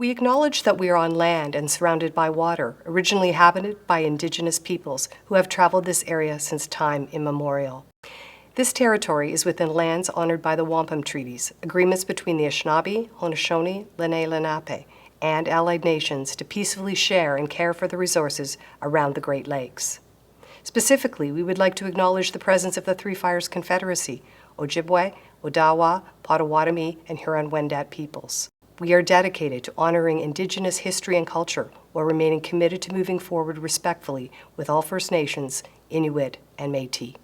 We acknowledge that we are on land and surrounded by water, originally inhabited by indigenous peoples who have traveled this area since time immemorial. This territory is within lands honored by the Wampum Treaties, agreements between the Anishinaabe, Haudenosaunee, Lenape, and allied nations to peacefully share and care for the resources around the Great Lakes. Specifically, we would like to acknowledge the presence of the Three Fires Confederacy, Ojibwe, Odawa, Potawatomi, and Huron-Wendat peoples. We are dedicated to honoring Indigenous history and culture while remaining committed to moving forward respectfully with all First Nations, Inuit, and Métis.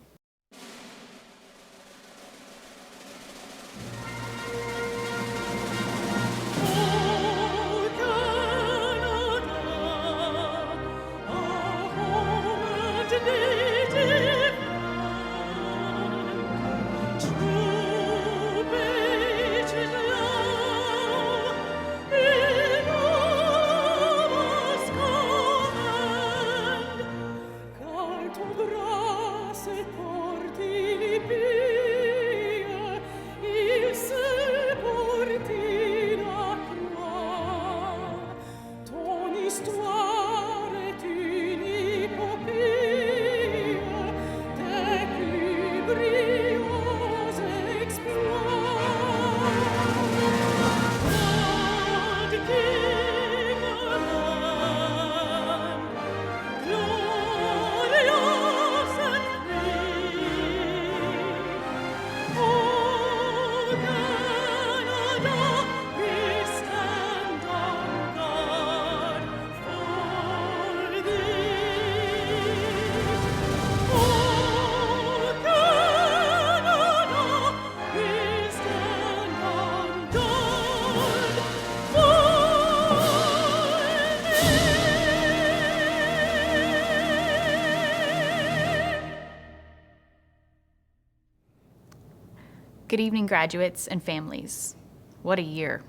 Good evening, graduates and families. What a year.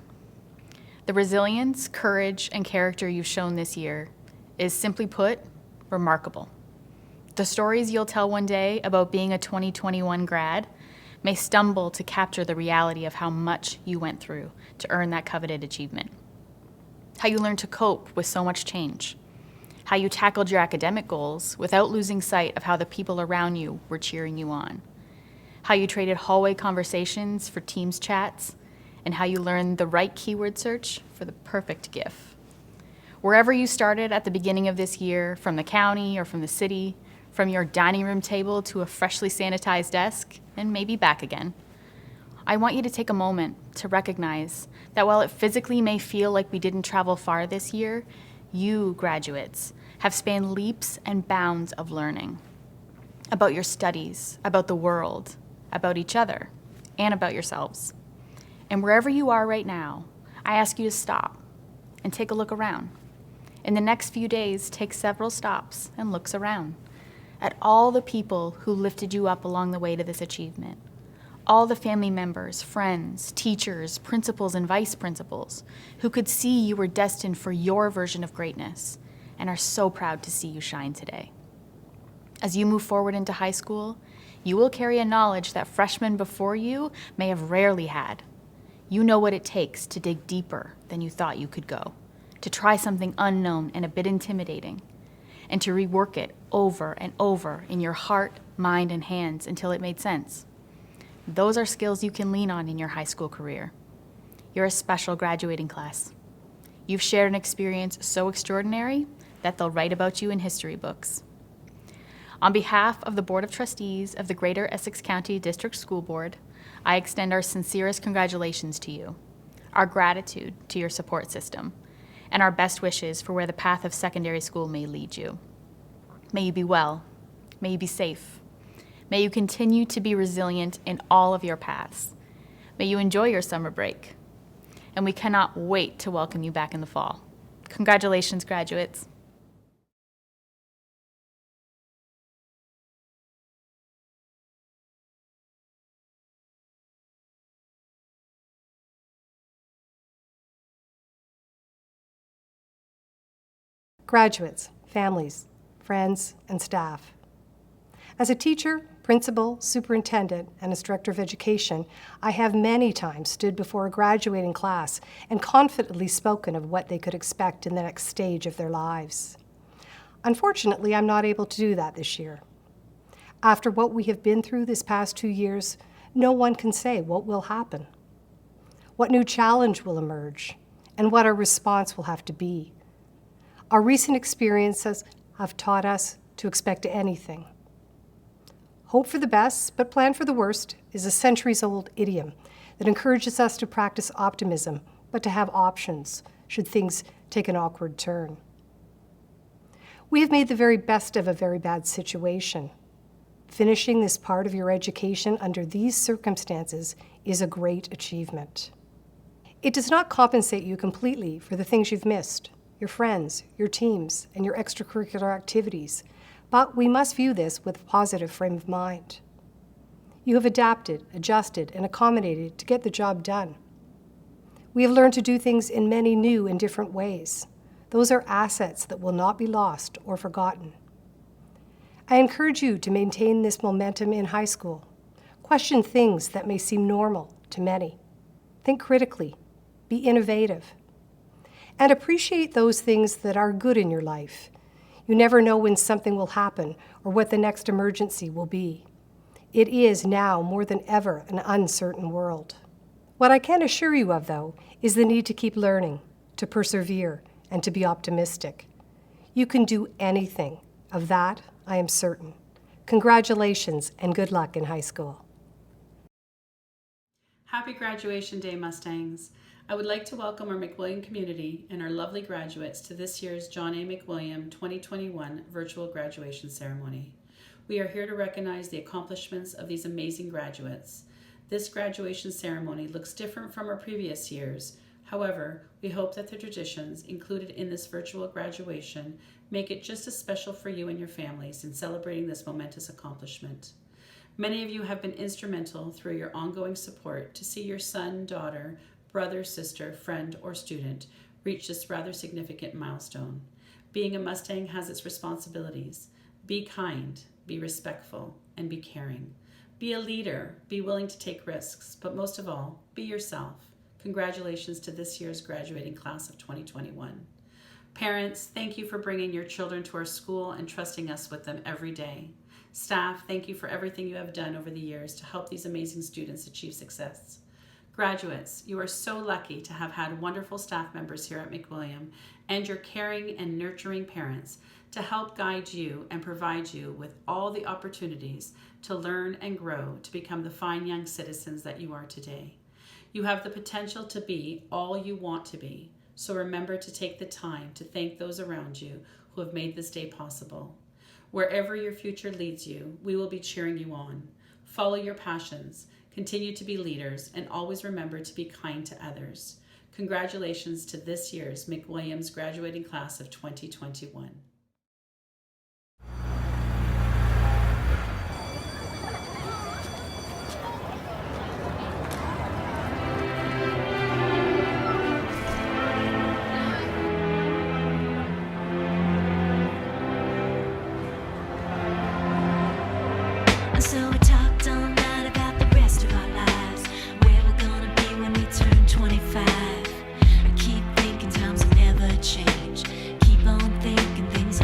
The resilience, courage, and character you've shown this year is, simply put, remarkable. The stories you'll tell one day about being a 2021 grad may stumble to capture the reality of how much you went through to earn that coveted achievement. How you learned to cope with so much change. How you tackled your academic goals without losing sight of how the people around you were cheering you on. How you traded hallway conversations for Teams chats, and how you learned the right keyword search for the perfect GIF. Wherever you started at the beginning of this year, from the county or from the city, from your dining room table to a freshly sanitized desk, and maybe back again, I want you to take a moment to recognize that while it physically may feel like we didn't travel far this year, you, graduates, have spanned leaps and bounds of learning about your studies, about the world, about each other, and about yourselves. And wherever you are right now, I ask you to stop and take a look around. In the next few days, take several stops and looks around at all the people who lifted you up along the way to this achievement. All the family members, friends, teachers, principals, and vice principals who could see you were destined for your version of greatness and are so proud to see you shine today. As you move forward into high school, you will carry a knowledge that freshmen before you may have rarely had. You know what it takes to dig deeper than you thought you could go, to try something unknown and a bit intimidating, and to rework it over and over in your heart, mind, and hands until it made sense. Those are skills you can lean on in your high school career. You're a special graduating class. You've shared an experience so extraordinary that they'll write about you in history books. On behalf of the Board of Trustees of the Greater Essex County District School Board, I extend our sincerest congratulations to you, our gratitude to your support system, and our best wishes for where the path of secondary school may lead you. May you be well. May you be safe. May you continue to be resilient in all of your paths. May you enjoy your summer break. And we cannot wait to welcome you back in the fall. Congratulations, graduates. Graduates, families, friends, and staff. As a teacher, principal, superintendent, and as director of education, I have many times stood before a graduating class and confidently spoken of what they could expect in the next stage of their lives. Unfortunately, I'm not able to do that this year. After what we have been through this past 2 years, no one can say what will happen, what new challenge will emerge, and what our response will have to be. Our recent experiences have taught us to expect anything. Hope for the best, but plan for the worst is a centuries-old idiom that encourages us to practice optimism, but to have options should things take an awkward turn. We have made the very best of a very bad situation. Finishing this part of your education under these circumstances is a great achievement. It does not compensate you completely for the things you've missed, your friends, your teams, and your extracurricular activities, but we must view this with a positive frame of mind. You have adapted, adjusted, and accommodated to get the job done. We have learned to do things in many new and different ways. Those are assets that will not be lost or forgotten. I encourage you to maintain this momentum in high school. Question things that may seem normal to many. Think critically. Be innovative. And appreciate those things that are good in your life. You never know when something will happen or what the next emergency will be. It is now more than ever an uncertain world. What I can assure you of, though, is the need to keep learning, to persevere, and to be optimistic. You can do anything. Of that, I am certain. Congratulations and good luck in high school. Happy Graduation Day, Mustangs. I would like to welcome our McWilliam community and our lovely graduates to this year's John A. McWilliam 2021 virtual graduation ceremony. We are here to recognize the accomplishments of these amazing graduates. This graduation ceremony looks different from our previous years. However, we hope that the traditions included in this virtual graduation make it just as special for you and your families in celebrating this momentous accomplishment. Many of you have been instrumental through your ongoing support to see your son, daughter, brother, sister, friend, or student reach this rather significant milestone. Being a Mustang has its responsibilities. Be kind, be respectful, and be caring. Be a leader, be willing to take risks, but most of all, be yourself. Congratulations to this year's graduating class of 2021. Parents, thank you for bringing your children to our school and trusting us with them every day. Staff, thank you for everything you have done over the years to help these amazing students achieve success. Graduates, you are so lucky to have had wonderful staff members here at McWilliam and your caring and nurturing parents to help guide you and provide you with all the opportunities to learn and grow to become the fine young citizens that you are today. You have the potential to be all you want to be, so remember to take the time to thank those around you who have made this day possible. Wherever your future leads you, we will be cheering you on. Follow your passions, continue to be leaders, and always remember to be kind to others. Congratulations to this year's McWilliams graduating class of 2021. So we talked all night about the rest of our lives, where we're gonna be when we turn 25. I keep thinking times will never change. Keep on thinking things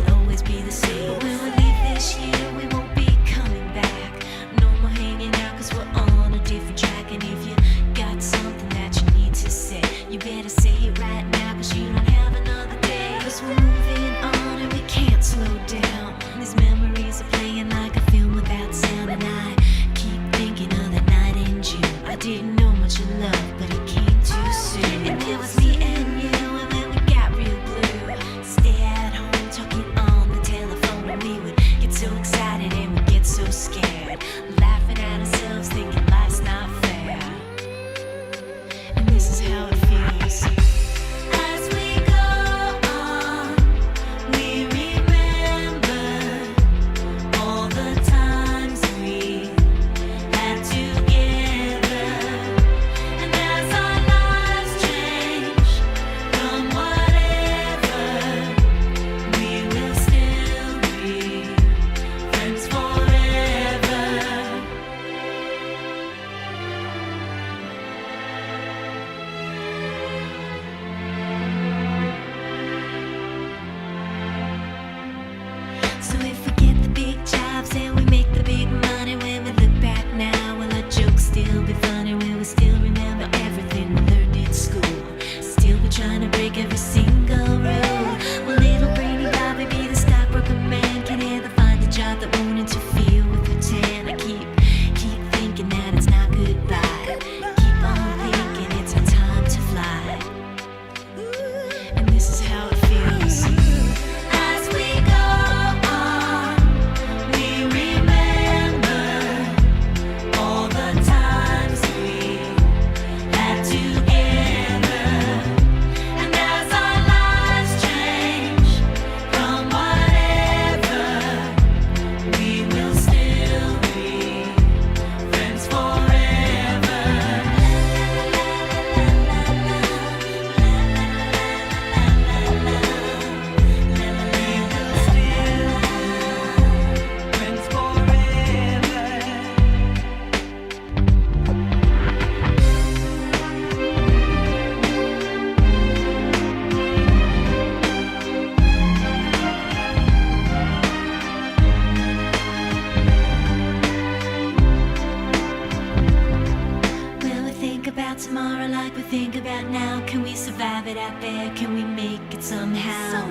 about tomorrow like we think about now. Can we survive it out there? Can we make it somehow?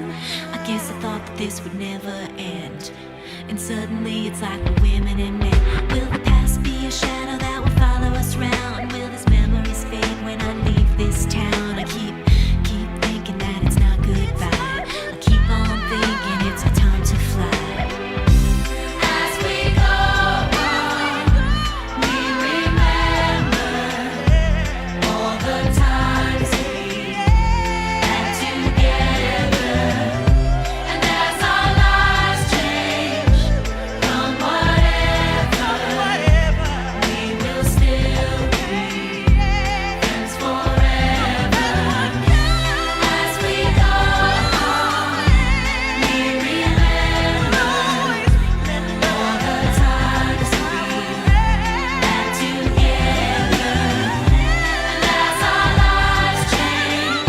I guess I thought that this would never end, and suddenly it's like we're women and men. Will the past be a shadow that will follow us round? Will these memories fade when I leave this town? I keep thinking that it's not goodbye. I keep on thinking it's our time to fly. As we go on, we remember all the times we had together. And as our lives change from whatever, we will still be friends forever. As we go on, we remember all the times we had together. And as our lives change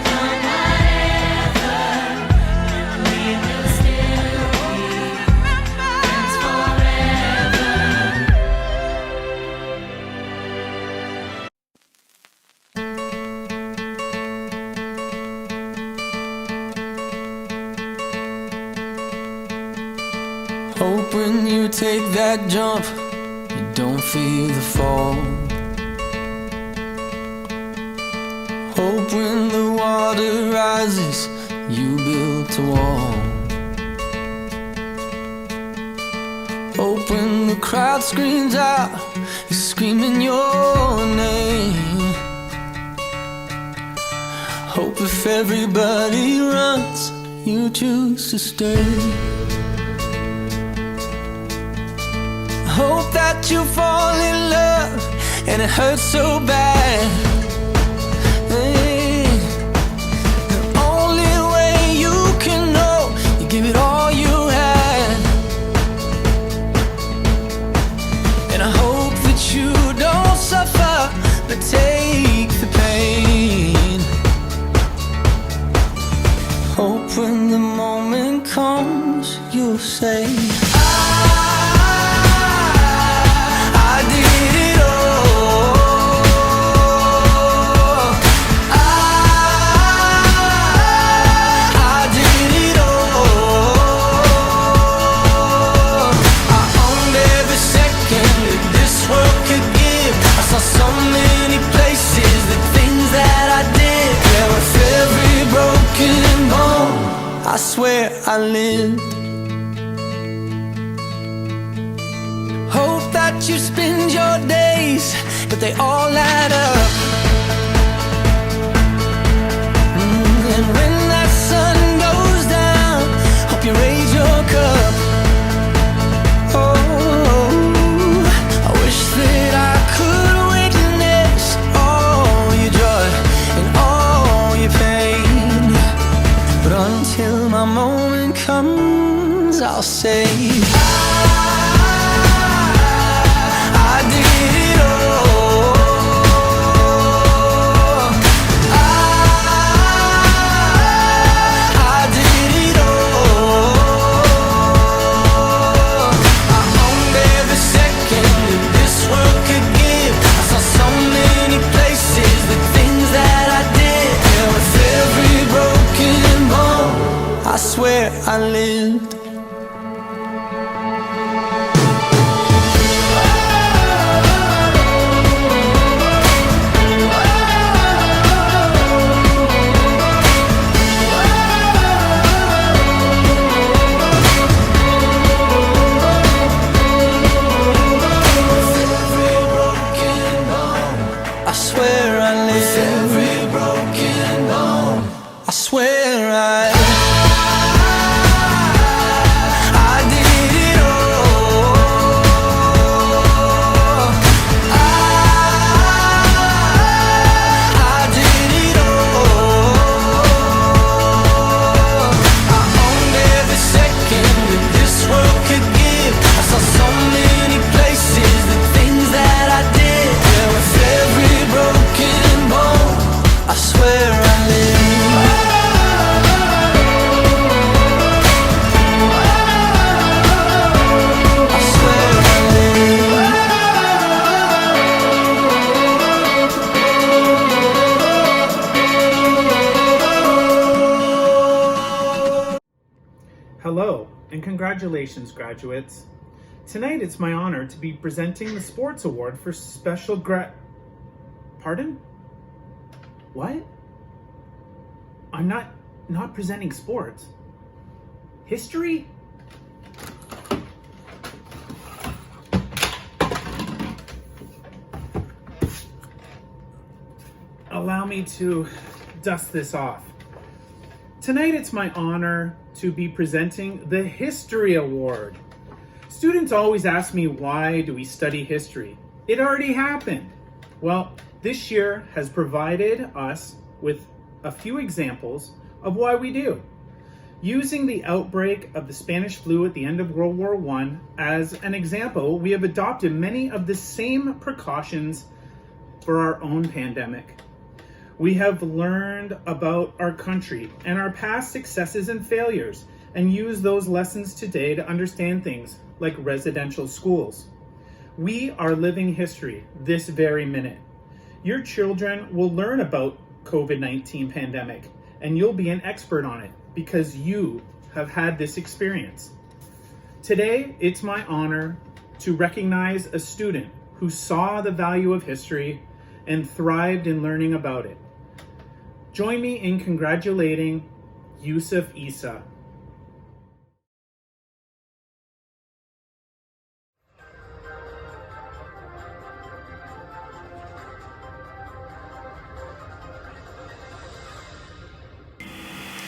from whatever, we will still be friends forever. Hope when you take that jump, you don't feel the fall. Hope when the water rises, you build a wall. Hope when the crowd screams out, you're screaming your name. Hope if everybody runs, you choose to stay. Hope that you fall in love and it hurts so bad. Hey, the only way you can know, you give it all you had. And I hope that you don't suffer, but take the pain. Hope when the moment comes, you'll say, I did it all. I did it all. I owned every second that this world could give. I saw so many places, the things that I did. Yeah, with every broken bone, I swear I lived. Hope that you spend your days, but they all add up. And when that sun goes down, hope you raise your cup. Oh, I wish that I could witness all your joy and all your pain. But until my moment comes, I'll say, I did it all. I did it all. I owned every second that this world could give. I saw so many places, the things that I did. Yeah, with every broken bone, I swear I lived. I swear I live. Every broken bone, I swear I did it all. I did it all. I owned every second that this world could give. I saw so many places, the things that I did. Yeah, with every broken congratulations, graduates. Tonight it's my honor to be presenting the Sports Award for Special Pardon? What? I'm not presenting sports. History? Allow me to dust this off. Tonight it's my honor to be presenting the History Award. Students always ask me, why do we study history? It already happened. Well, this year has provided us with a few examples of why we do. Using the outbreak of the Spanish flu at the end of World War I as an example, we have adopted many of the same precautions for our own pandemic. We have learned about our country and our past successes and failures and use those lessons today to understand things like residential schools. We are living history this very minute. Your children will learn about COVID-19 pandemic and you'll be an expert on it because you have had this experience. Today, it's my honor to recognize a student who saw the value of history and thrived in learning about it. Join me in congratulating Yusuf Isa.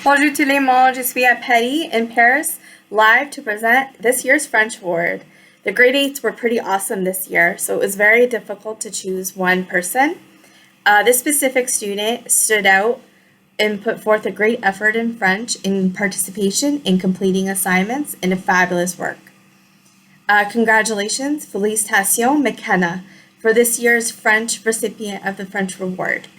Bonjour tout le monde, je suis at Petty in Paris, live to present this year's French award. The grade 8s were pretty awesome this year, so it was very difficult to choose one person. This specific student stood out and put forth a great effort in French in participation in completing assignments and a fabulous work. Congratulations, Félicitations McKenna, for this year's French recipient of the French Award.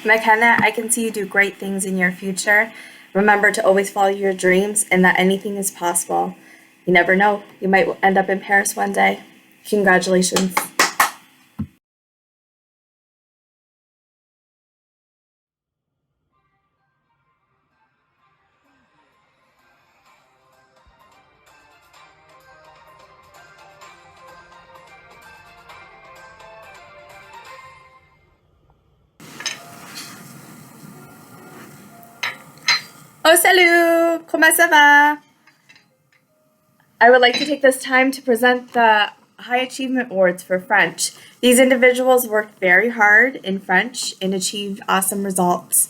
McKenna, I can see you do great things in your future. Remember to always follow your dreams and that anything is possible. You never know, you might end up in Paris one day. Congratulations. Oh, salut! Comment ça va? I would like to take this time to present the High Achievement Awards for French. These individuals worked very hard in French and achieved awesome results.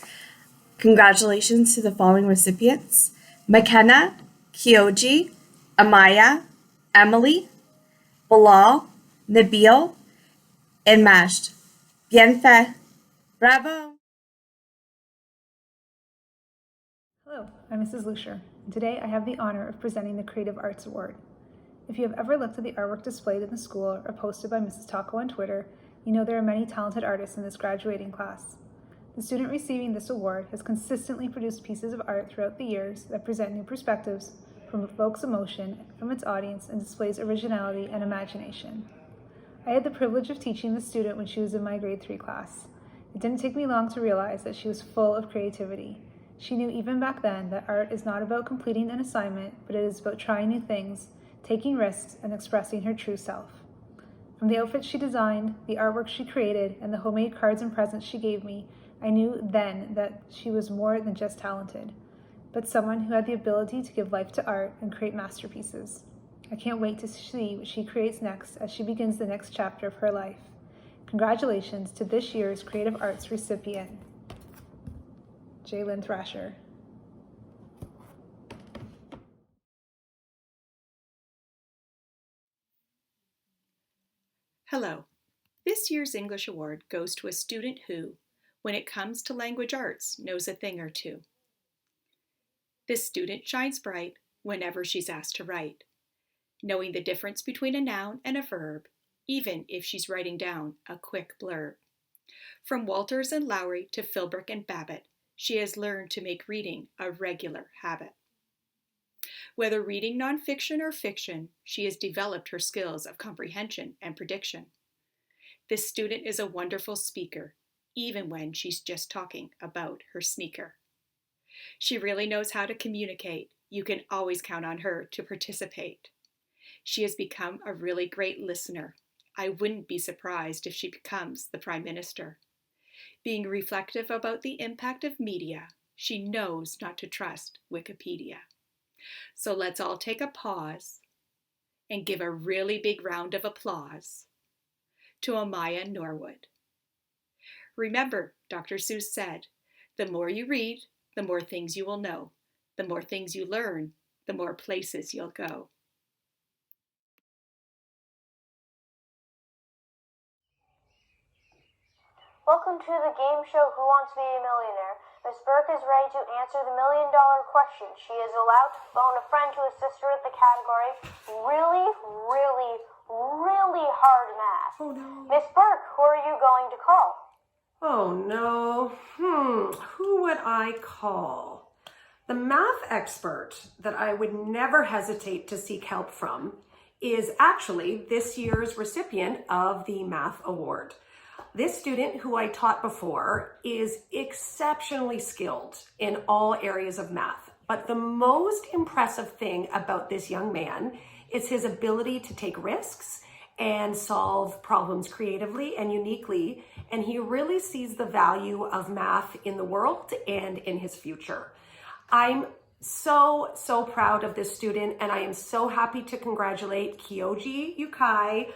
Congratulations to the following recipients: McKenna, Kyoji, Amaya, Emily, Bilal, Nabil, and Majd. Bien fait! Bravo! Hello, I'm Mrs. Lucier, and today I have the honor of presenting the Creative Arts Award. If you have ever looked at the artwork displayed in the school or posted by Mrs. Tocco on Twitter, you know there are many talented artists in this graduating class. The student receiving this award has consistently produced pieces of art throughout the years that present new perspectives, evokes emotion from its audience, and displays originality and imagination. I had the privilege of teaching the student when she was in my grade 3 class. It didn't take me long to realize that she was full of creativity. She knew even back then that art is not about completing an assignment, but it is about trying new things, taking risks, and expressing her true self. From the outfits she designed, the artwork she created, and the homemade cards and presents she gave me, I knew then that she was more than just talented, but someone who had the ability to give life to art and create masterpieces. I can't wait to see what she creates next as she begins the next chapter of her life. Congratulations to this year's Creative Arts recipient, Jalen Thrasher. Hello. This year's English Award goes to a student who, when it comes to language arts, knows a thing or two. This student shines bright whenever she's asked to write, knowing the difference between a noun and a verb, even if she's writing down a quick blurb. From Walters and Lowry to Philbrick and Babbitt, she has learned to make reading a regular habit. Whether reading nonfiction or fiction, she has developed her skills of comprehension and prediction. This student is a wonderful speaker, even when she's just talking about her sneaker. She really knows how to communicate, you can always count on her to participate. She has become a really great listener. I wouldn't be surprised if she becomes the Prime Minister. Being reflective about the impact of media, she knows not to trust Wikipedia. So let's all take a pause and give a really big round of applause to Amaya Norwood. Remember, Dr. Seuss said, the more you read, the more things you will know. The more things you learn, the more places you'll go. Welcome to the game show Who Wants to Be a Millionaire? Miss Burke is ready to answer the $1 million question. She is allowed to phone a friend to assist her with the category really, really, really hard math. Oh no. Miss Burke, who are you going to call? Oh no. Who would I call? The math expert that I would never hesitate to seek help from is actually this year's recipient of the Math Award. This student who I taught before is exceptionally skilled in all areas of math. But the most impressive thing about this young man is his ability to take risks and solve problems creatively and uniquely. And he really sees the value of math in the world and in his future. I'm so proud of this student, and I am so happy to congratulate Kyoji Yukai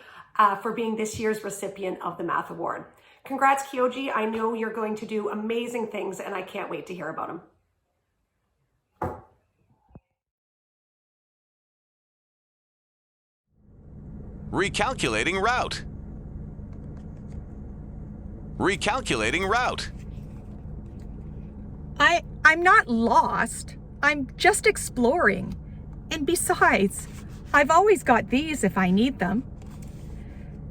for being this year's recipient of the Math Award. Congrats, Kyoji. I know you're going to do amazing things, and I can't wait to hear about them. Recalculating route. Recalculating route. I'm not lost. I'm just exploring. And besides, I've always got these if I need them.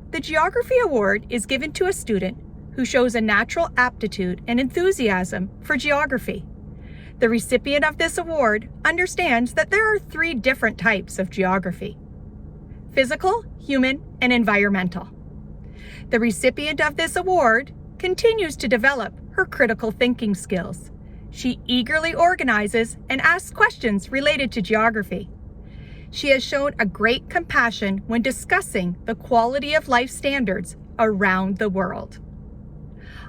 The Geography Award is given to a student who shows a natural aptitude and enthusiasm for geography. The recipient of this award understands that there are 3 different types of geography: physical, human, and environmental. The recipient of this award continues to develop her critical thinking skills. She eagerly organizes and asks questions related to geography. She has shown a great compassion when discussing the quality of life standards around the world.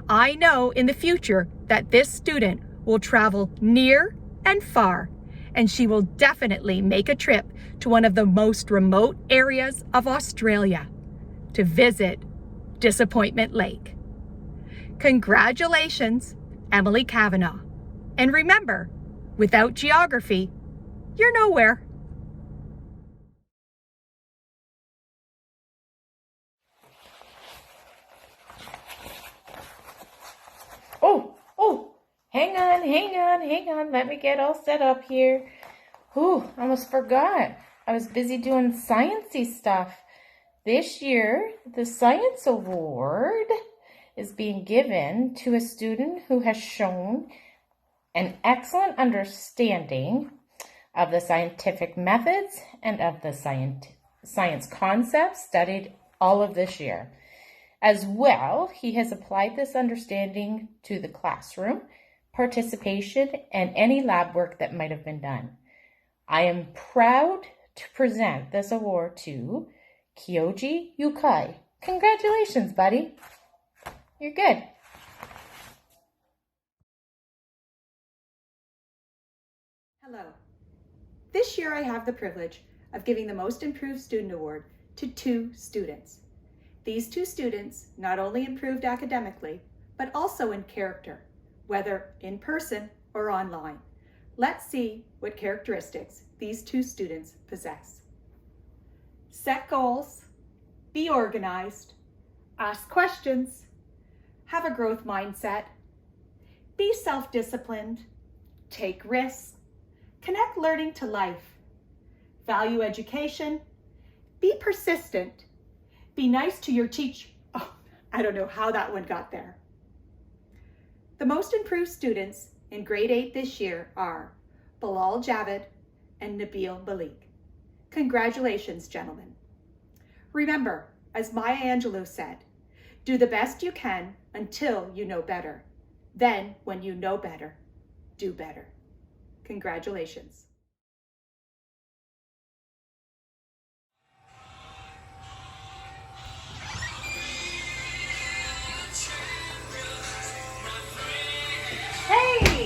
I know in the future that this student will travel near and far, and she will definitely make a trip to one of the most remote areas of Australia to visit Disappointment Lake. Congratulations, Emily Kavanagh. And remember, without geography, you're nowhere. Hang on. Let me get all set up here. I almost forgot. I was busy doing sciencey stuff. This year, the Science Award is being given to a student who has shown an excellent understanding of the scientific methods and of the science concepts studied all of this year. As well, he has applied this understanding to the classroom, participation, and any lab work that might have been done. I am proud to present this award to Kyoji Yukai. Congratulations, buddy. You're good. Hello. This year I have the privilege of giving the Most Improved Student Award to 2 students. These 2 students not only improved academically, but also in character, whether in person or online. Let's see what characteristics these 2 students possess. Set goals, be organized, ask questions, have a growth mindset, be self-disciplined, take risks, connect learning to life, value education, be persistent, be nice to your teacher. Oh, I don't know how that one got there. The most improved students in grade 8 this year are Bilal Javed and Nabil Malik. Congratulations, gentlemen. Remember, as Maya Angelou said, do the best you can until you know better. Then, when you know better, do better. Congratulations.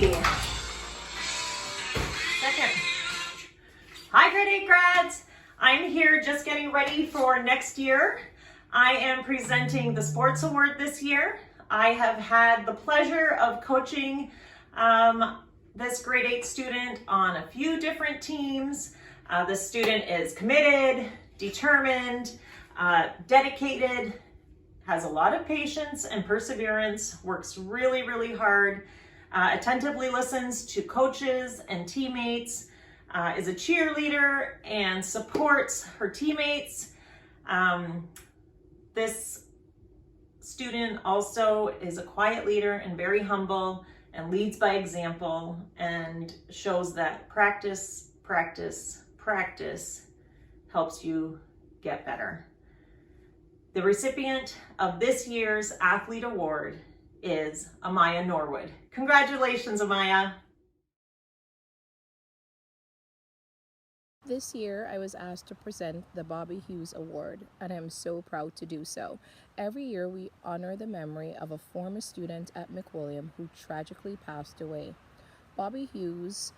Second. Hi, grade 8 grads. I'm here just getting ready for next year. I am presenting the sports award this year. I have had the pleasure of coaching this grade 8 student on a few different teams. The student is committed, determined, dedicated, has a lot of patience and perseverance, works really, really hard, attentively listens to coaches and teammates, is a cheerleader and supports her teammates. This student also is a quiet leader and very humble and leads by example and shows that practice, practice, practice helps you get better. The recipient of this year's Athlete Award is Amaya Norwood. Congratulations, Amaya. This year, I was asked to present the Bobby Hughes Award, and I am so proud to do so. Every year, we honor the memory of a former student at McWilliam who tragically passed away. Bobby Hughes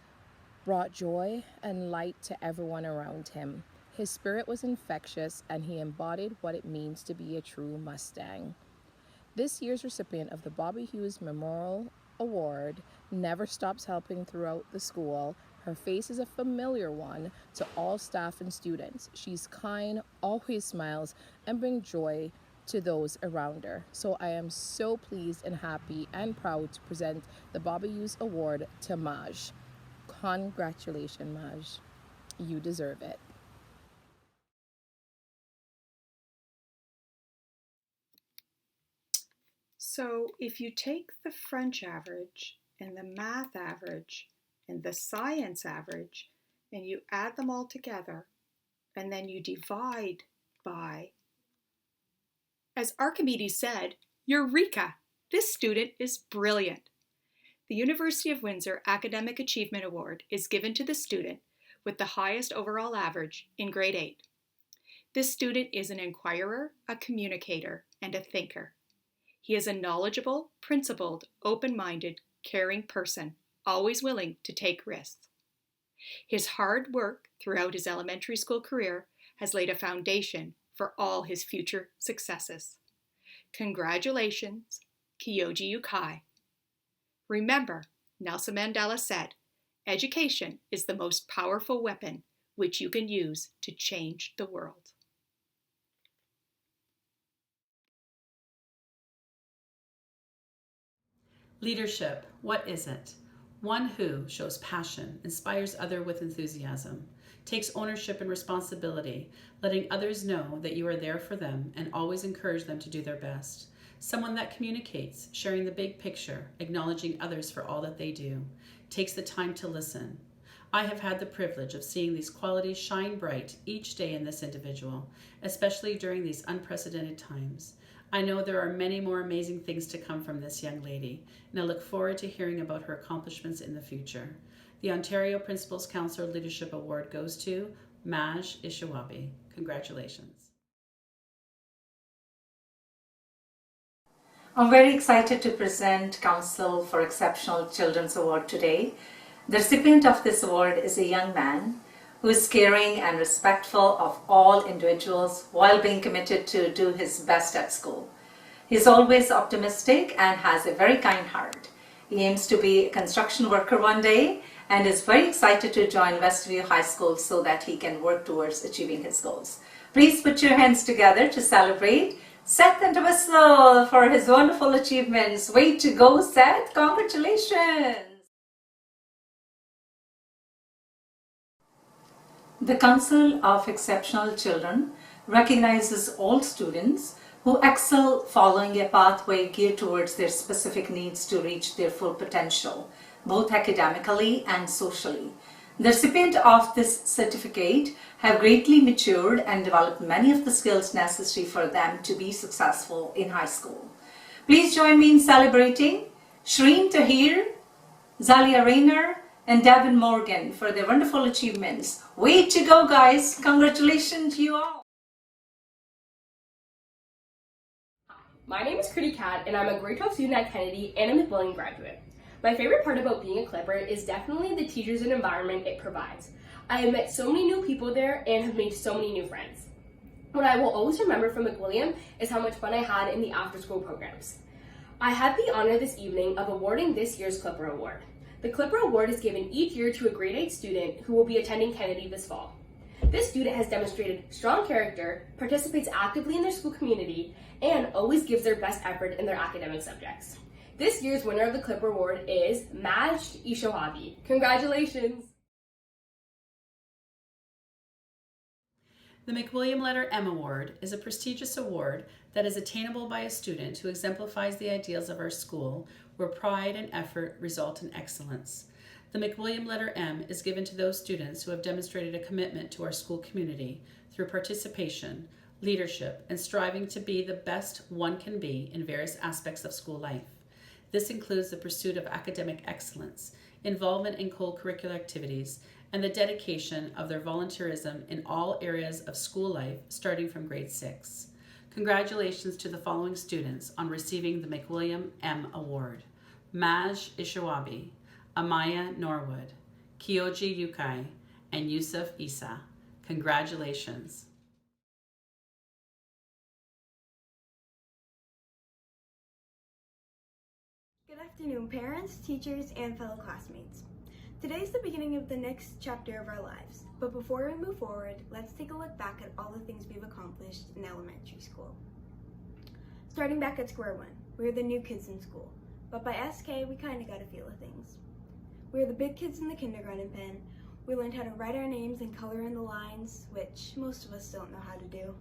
brought joy and light to everyone around him. His spirit was infectious, and he embodied what it means to be a true Mustang. This year's recipient of the Bobby Hughes Memorial Award never stops helping throughout the school. Her face is a familiar one to all staff and students. She's kind, always smiles, and brings joy to those around her. So I am so pleased and happy and proud to present the Bobby Hughes Award to Maj. Congratulations, Maj. You deserve it. So if you take the French average and the math average and the science average and you add them all together and then you divide by, as Archimedes said, Eureka! This student is brilliant. The University of Windsor Academic Achievement Award is given to the student with the highest overall average in grade 8. This student is an inquirer, a communicator, and a thinker. He is a knowledgeable, principled, open-minded, caring person, always willing to take risks. His hard work throughout his elementary school career has laid a foundation for all his future successes. Congratulations, Kyoji Yukai. Remember, Nelson Mandela said, education is the most powerful weapon which you can use to change the world. Leadership, what is it? One who shows passion, inspires others with enthusiasm, takes ownership and responsibility, letting others know that you are there for them and always encourage them to do their best. Someone that communicates, sharing the big picture, acknowledging others for all that they do, takes the time to listen. I have had the privilege of seeing these qualities shine bright each day in this individual, especially during these unprecedented times. I know there are many more amazing things to come from this young lady, and I look forward to hearing about her accomplishments in the future. The Ontario Principals Council Leadership Award goes to Maj Ishiwabi. Congratulations. I'm very excited to present Council for Exceptional Children's Award today. The recipient of this award is a young man who is caring and respectful of all individuals while being committed to do his best at school. He's always optimistic and has a very kind heart. He aims to be a construction worker one day and is very excited to join Westview High School so that he can work towards achieving his goals. Please put your hands together to celebrate Seth and a whistle for his wonderful achievements. Way to go, Seth. Congratulations. The Council of Exceptional Children recognizes all students who excel following a pathway geared towards their specific needs to reach their full potential, both academically and socially. The recipient of this certificate have greatly matured and developed many of the skills necessary for them to be successful in high school. Please join me in celebrating Shreen Tahir, Zalia Rayner, and Devin Morgan for their wonderful achievements. Way to go, guys! Congratulations to you all! My name is Kriti Kat, and I'm a grade 12 student at Kennedy and a McWilliam graduate. My favorite part about being a Clipper is definitely the teachers and environment it provides. I have met so many new people there and have made so many new friends. What I will always remember from McWilliam is how much fun I had in the after-school programs. I had the honor this evening of awarding this year's Clipper Award. The Clipper Award is given each year to a grade 8 student who will be attending Kennedy this fall. This student has demonstrated strong character, participates actively in their school community, and always gives their best effort in their academic subjects. This year's winner of the Clipper Award is Majd Ishohabi. Congratulations! The McWilliam Letter M Award is a prestigious award that is attainable by a student who exemplifies the ideals of our school, where pride and effort result in excellence. The McWilliam Letter M is given to those students who have demonstrated a commitment to our school community through participation, leadership, and striving to be the best one can be in various aspects of school life. This includes the pursuit of academic excellence, involvement in co-curricular activities, and the dedication of their volunteerism in all areas of school life starting from grade 6. Congratulations to the following students on receiving the McWilliam M Award: Majd Ishohabi, Amaya Norwood, Kyoji Yukai, and Yusuf Isa. Congratulations. Good afternoon, parents, teachers, and fellow classmates. Today is the beginning of the next chapter of our lives, but before we move forward, let's take a look back at all the things we've accomplished in elementary school. Starting back at square one, we were the new kids in school, but by SK, we kind of got a feel of things. We were the big kids in the kindergarten pen. We learned how to write our names and color in the lines, which most of us don't know how to do.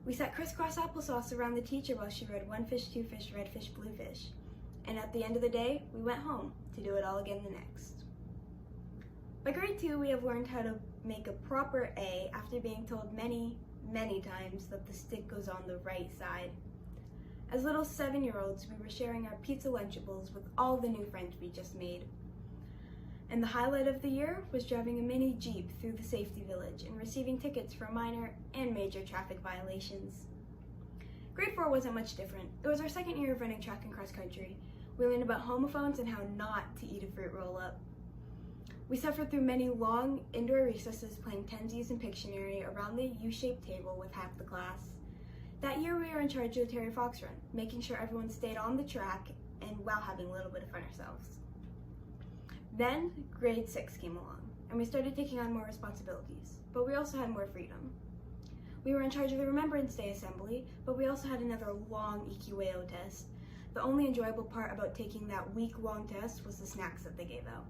We sat crisscross applesauce around the teacher while she read one fish, two fish, red fish, blue fish. And at the end of the day, we went home to do it all again the next. By grade 2, we have learned how to make a proper A after being told many, many times that the stick goes on the right side. As little 7-year-olds, we were sharing our pizza Lunchables with all the new friends we just made. And the highlight of the year was driving a mini Jeep through the safety village and receiving tickets for minor and major traffic violations. Grade 4 wasn't much different. It was our second year of running track and cross country. We learned about homophones and how not to eat a fruit roll-up. We suffered through many long indoor recesses playing tensies and Pictionary around the U-shaped table with half the class. That year we were in charge of the Terry Fox Run, making sure everyone stayed on the track and while having a little bit of fun ourselves. Then grade 6 came along, and we started taking on more responsibilities, but we also had more freedom. We were in charge of the Remembrance Day assembly, but we also had another long EQAO test. The only enjoyable part about taking that week-long test was the snacks that they gave out.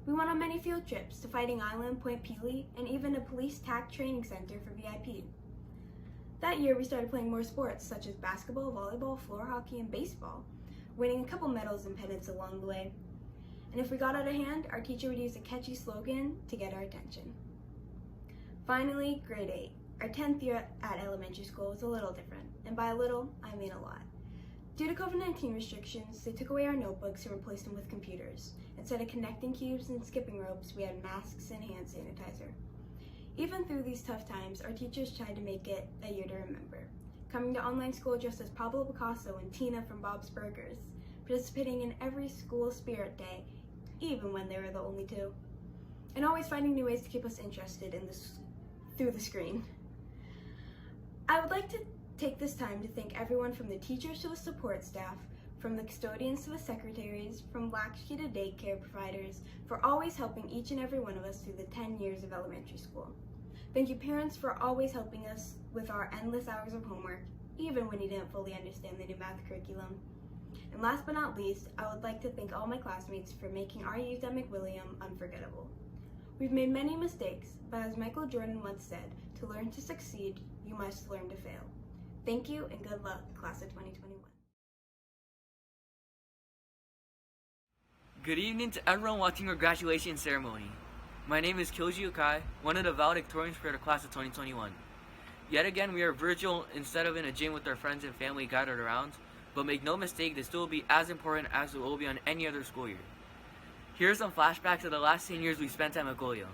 We went on many field trips to Fighting Island, Point Pelee, and even a police TAC training center for VIP. That year we started playing more sports such as basketball, volleyball, floor hockey, and baseball, winning a couple medals and pennants along the way. And if we got out of hand, our teacher would use a catchy slogan to get our attention. Finally, grade 8. Our 10th year at elementary school was a little different, and by a little, I mean a lot. Due to COVID-19 restrictions, they took away our notebooks and replaced them with computers. Instead of connecting cubes and skipping ropes, we had masks and hand sanitizer. Even through these tough times, our teachers tried to make it a year to remember. Coming to online school dressed as Pablo Picasso and Tina from Bob's Burgers, participating in every school spirit day, even when they were the only two, and always finding new ways to keep us interested in through the screen. I would like to take this time to thank everyone from the teachers to the support staff, from the custodians to the secretaries, from latchkey to daycare providers, for always helping each and every one of us through the 10 years of elementary school. Thank you parents for always helping us with our endless hours of homework, even when you didn't fully understand the new math curriculum. And last but not least, I would like to thank all my classmates for making our youth at McWilliam unforgettable. We've made many mistakes, but as Michael Jordan once said, to learn to succeed, you must learn to fail. Thank you and good luck, class of 2021. Good evening to everyone watching our graduation ceremony. My name is Kyoji Yukai, one of the valedictorians for the class of 2021. Yet again, we are virtual instead of in a gym with our friends and family gathered around, but make no mistake, this will be as important as it will be on any other school year. Here are some flashbacks of the last 10 years we spent at McWilliam.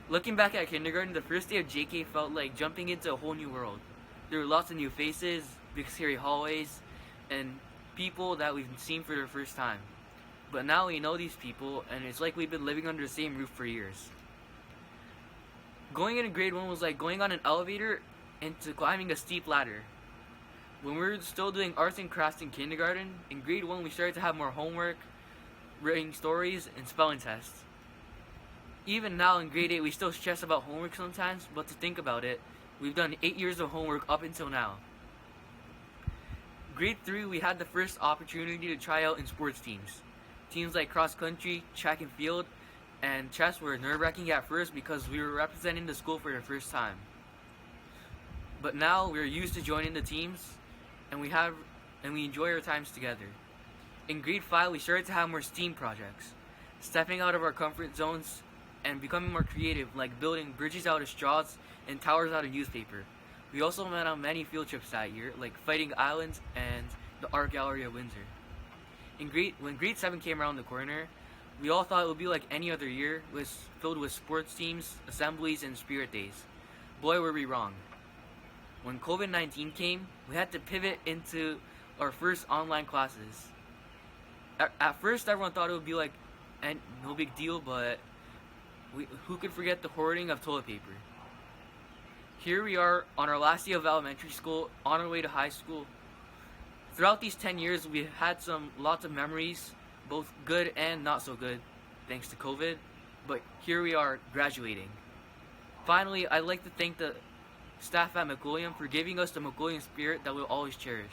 Looking back at kindergarten, the first day of JK felt like jumping into a whole new world. There were lots of new faces, big scary hallways, and people that we've seen for the first time. But now we know these people, and it's like we've been living under the same roof for years. Going into grade 1 was like going on an elevator into climbing a steep ladder. When we were still doing arts and crafts in kindergarten, in grade 1 we started to have more homework, writing stories, and spelling tests. Even now in grade 8 we still stress about homework sometimes, but to think about it, we've done 8 years of homework up until now. Grade 3 we had the first opportunity to try out in sports teams. Teams like cross country, track and field, and chess were nerve-wracking at first because we were representing the school for the first time. But now we're used to joining the teams, and we enjoy our times together. In grade 5 we started to have more STEAM projects, stepping out of our comfort zones and becoming more creative, like building bridges out of straws and towers out of newspaper. We also went on many field trips that year, like Fighting Islands and the Art Gallery of Windsor. When grade 7 came around the corner, we all thought it would be like any other year, filled with sports teams, assemblies, and spirit days. Boy, were we wrong. When COVID-19 came, we had to pivot into our first online classes. At first, everyone thought it would be like no big deal, but who could forget the hoarding of toilet paper? Here we are on our last day of elementary school, on our way to high school. Throughout these 10 years, we've had lots of memories, both good and not so good, thanks to COVID, but here we are graduating. Finally, I'd like to thank the staff at McWilliam for giving us the McWilliam spirit that we'll always cherish.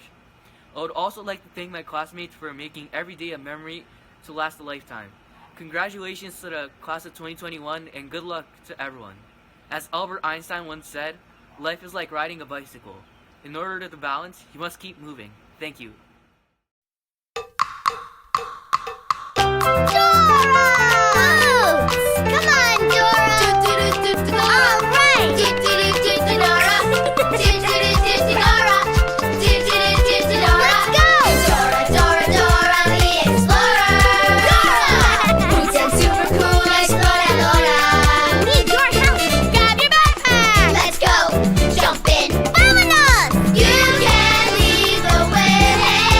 I would also like to thank my classmates for making every day a memory to last a lifetime. Congratulations to the class of 2021 and good luck to everyone. As Albert Einstein once said, life is like riding a bicycle. In order to balance, you must keep moving. Thank you. Let's go! Jump in! Vámonos! You can lead the way!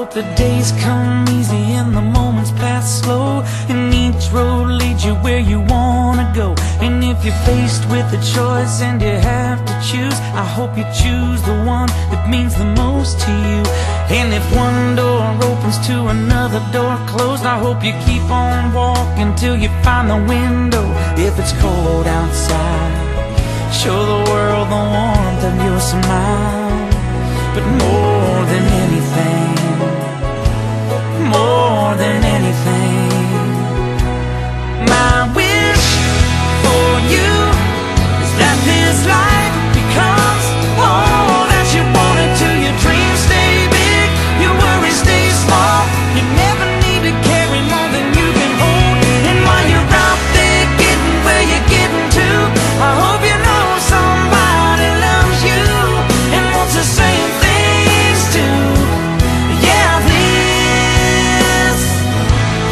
hope the days come easy and the moments pass slow, and each road leads you where you wanna go. And if you're faced with a choice and you have to choose, I hope you choose the one that means the most to you. And if one door opens to another door closed, I hope you keep on walking till you find the window. If it's cold outside, show the world the warmth of your smile. But more than anything, more than anything, my wish for you is that this life becomes all that you want it to. Your dreams stay big, your worries stay small. You never need to carry more than you can hold. And while you're out there getting where you're getting to, I hope you know somebody loves you and wants the same things too. Yeah, this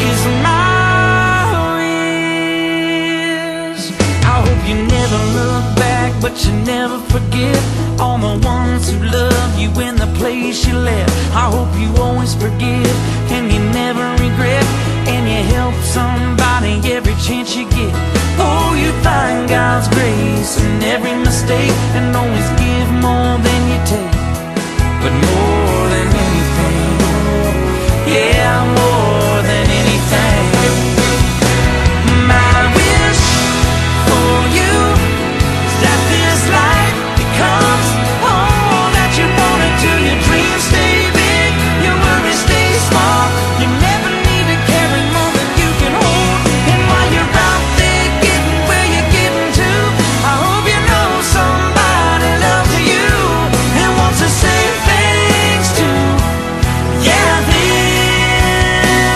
is my wish. I hope you never look back, but you never forget all the ones who loved you in the place you left. I hope you always forgive and you never regret, and you help somebody every chance you get. Oh, you find God's grace in every mistake and always give more than you take. But more than anything, yeah, more than anything, my wish for you is that this life becomes all that you want it to. Your dreams stay big, your worries stay small. You never need to carry more than you can hold. And while you're out there getting where you're getting to, I hope you know somebody loves you and wants the same things too. Yeah, this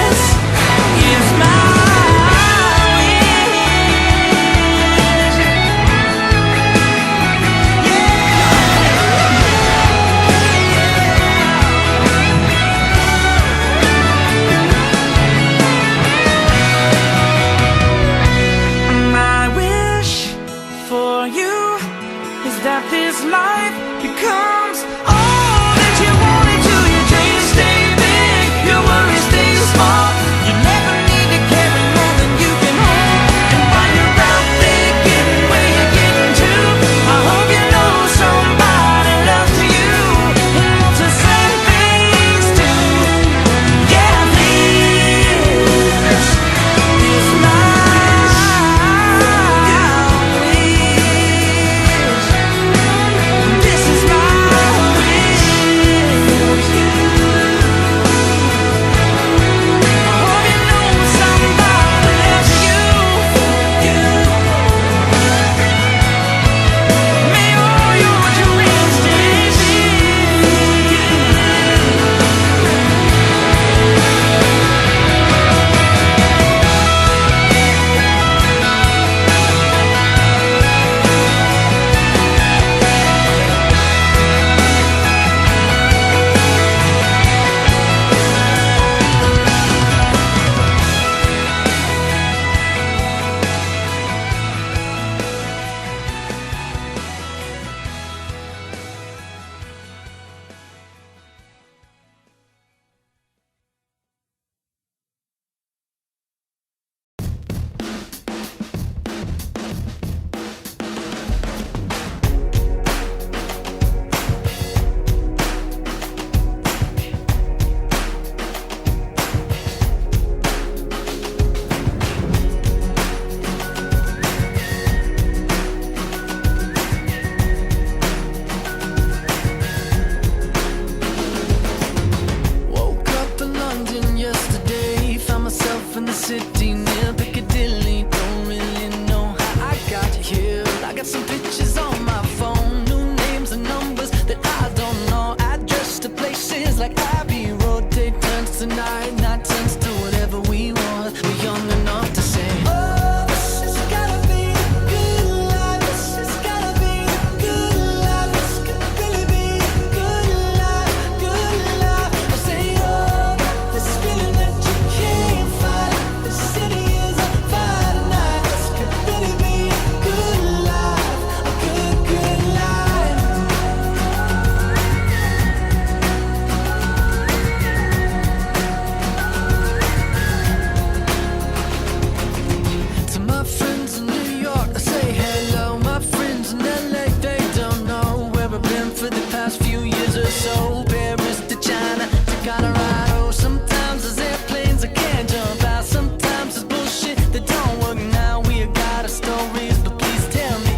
my friends in New York, I say hello. My friends in LA, they don't know where I've been for the past few years or so. Paris to China to Colorado. Sometimes there's airplanes I can't jump out. Sometimes there's bullshit that don't work. Now we got our stories, but please tell me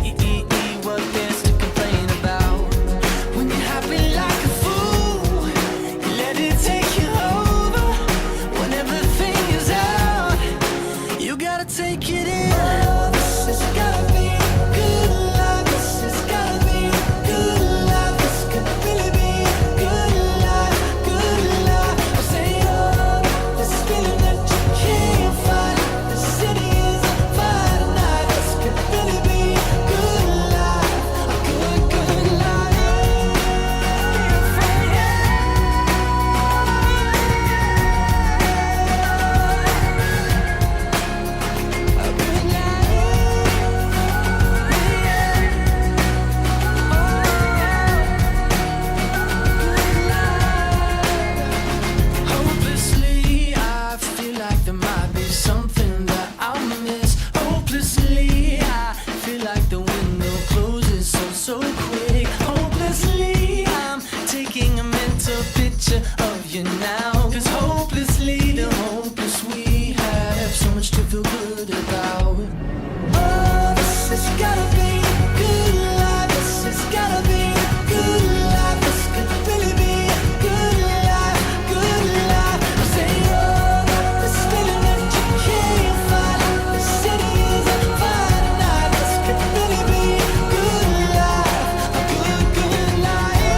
what there's to complain about. When you're happy like a fool, you let it take you over. When everything is out, you gotta take it in. Oh, this has gotta be a good life. This has gotta be a good life. This could really be a good life, good life. I say, oh, this feeling that you can't fight. The city is on fire tonight. This could really be a good life, a good, good life. Hopelessly, I feel like there might be something that I'll miss. Hopelessly, I feel like the window closes so quick. Hopelessly, I'm taking a mental picture of you now. 'Cause hopelessly, the hopeless we have so much to feel good about. Oh, this has gotta be a good life. This has gotta be a good life. This could really be a good life, good life. I say, oh, this feeling that you can't fight. The city is on fire tonight. This could really be a good life, a good, good life.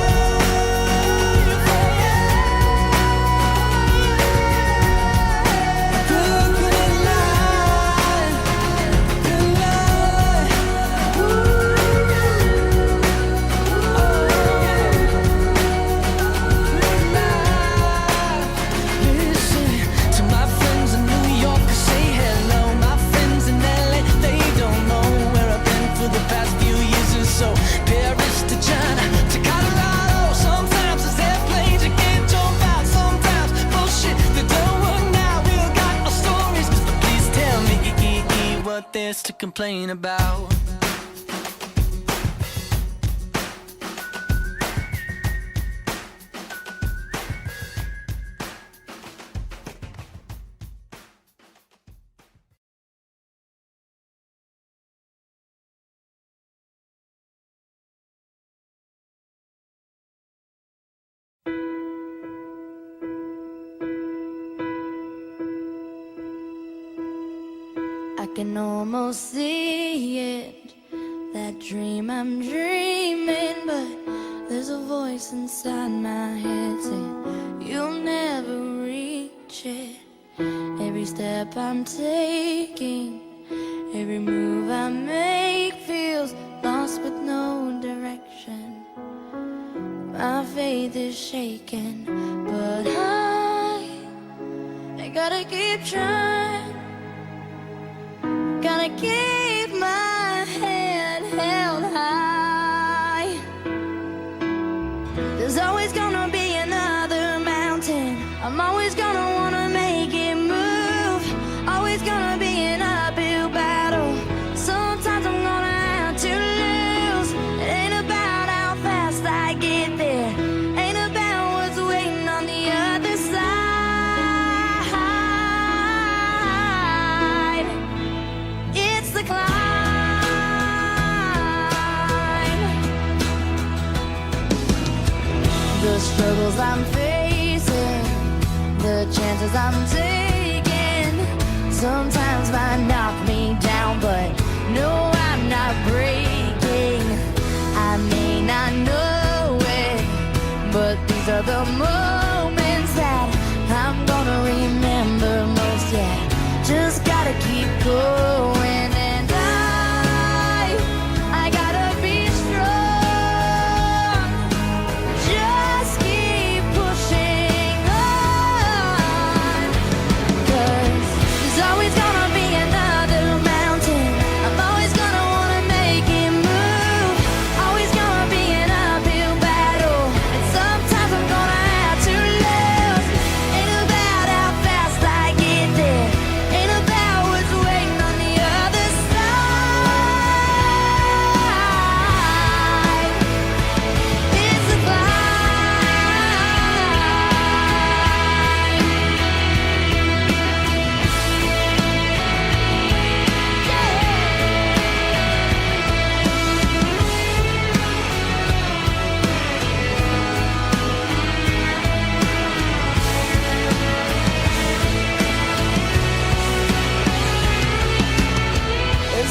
A good, good life, good life. Listen to my friends in New York, I say hello. My friends in LA, they don't know where I've been for the past few years or so. Paris to China to Colorado. Sometimes there's airplanes you can't jump out. Sometimes bullshit that don't work now. We all got our stories, but please tell me what there's to complain about. I can almost see it, that dream I'm dreaming, but there's a voice inside my head saying you'll never reach it. Every step I'm taking, every move I make feels lost with no direction. My faith is shaken, but I gotta keep trying. Gotta keep my head held high. There's always gonna be another mountain. I'm always gonna wanna make it move. Always gonna be an uphill battle. Sometimes I'm gonna have to lose. It ain't about how fast I get there. Ain't about what's waiting on the other side. It's the climb. The struggles I'm facing, the chances I'm taking, sometimes might knock me down, but no, I'm not breaking. I may not know it, but these are the moments that I'm gonna remember most. Yeah, just gotta keep going, and I gotta be strong. Just keep pushing on, 'cause there's always gonna be another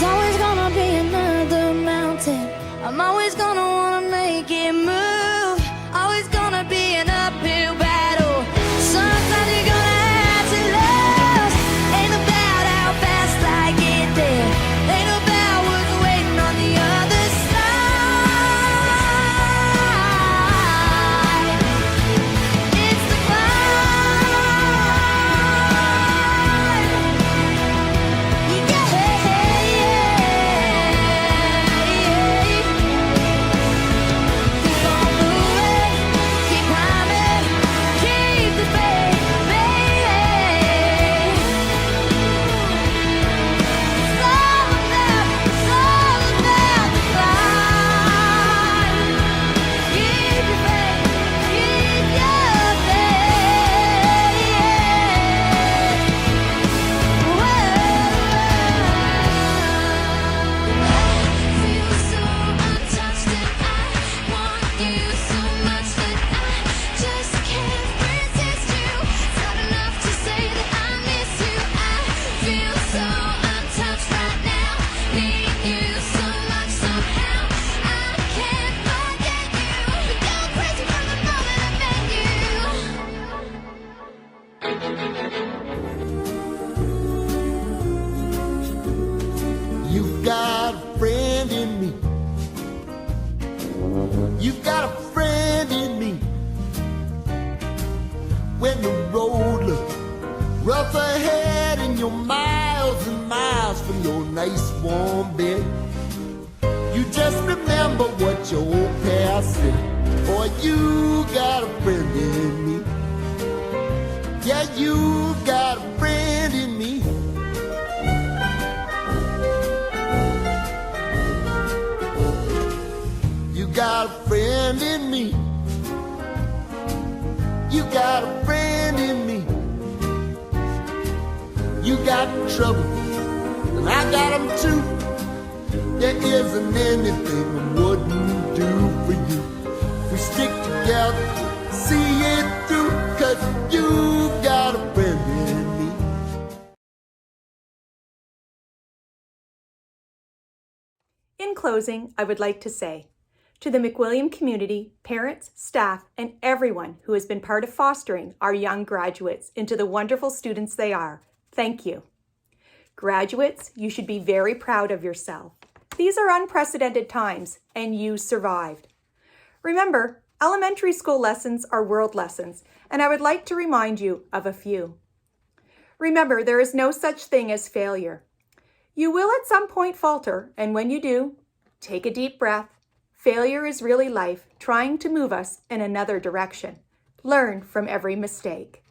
There's always gonna be another mountain. I'm always gonna wanna make it move. Always gonna be an uphill battle. Sometimes you're gonna have to lose. Ain't about how fast I get there. Ain't about what's waiting on the other side. It's the You've got a friend in me. You've got a friend in me. When the road looks rough ahead and you're miles and miles from your nice warm bed, you just remember what your old past said. Boy, you got a friend in me. Yeah, you got a friend in me. You got a friend in me. You got a friend in me. You got trouble, and I got them too. There isn't anything I wouldn't do for you. We stick together, see it through, 'cause you got a friend in me. In closing, I would like to say, to the McWilliam community, parents, staff, and everyone who has been part of fostering our young graduates into the wonderful students they are, thank you. Graduates, you should be very proud of yourself. These are unprecedented times, and you survived. Remember, elementary school lessons are world lessons, and I would like to remind you of a few. Remember, there is no such thing as failure. You will at some point falter, and when you do, take a deep breath. Failure is really life trying to move us in another direction. Learn from every mistake.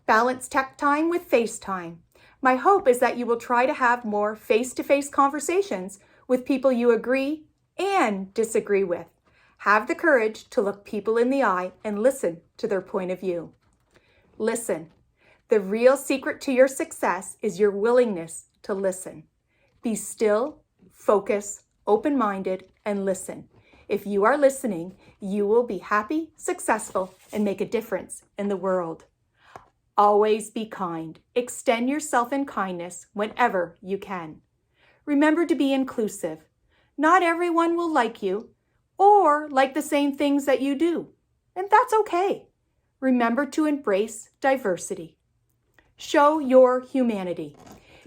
Balance tech time with face time. My hope is that you will try to have more face-to-face conversations with people you agree and disagree with. Have the courage to look people in the eye and listen to their point of view. Listen. The real secret to your success is your willingness to listen. Be still, focus, open-minded, and listen. If you are listening, you will be happy, successful, and make a difference in the world. Always be kind. Extend yourself in kindness whenever you can. Remember to be inclusive. Not everyone will like you or like the same things that you do, and that's okay. Remember to embrace diversity. Show your humanity.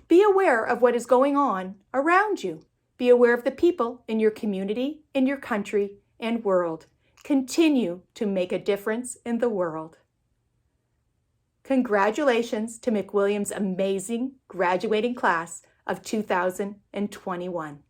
Be aware of what is going on around you. Be aware of the people in your community, in your country, and world. Continue to make a difference in the world. Congratulations to McWilliam's amazing graduating class of 2021.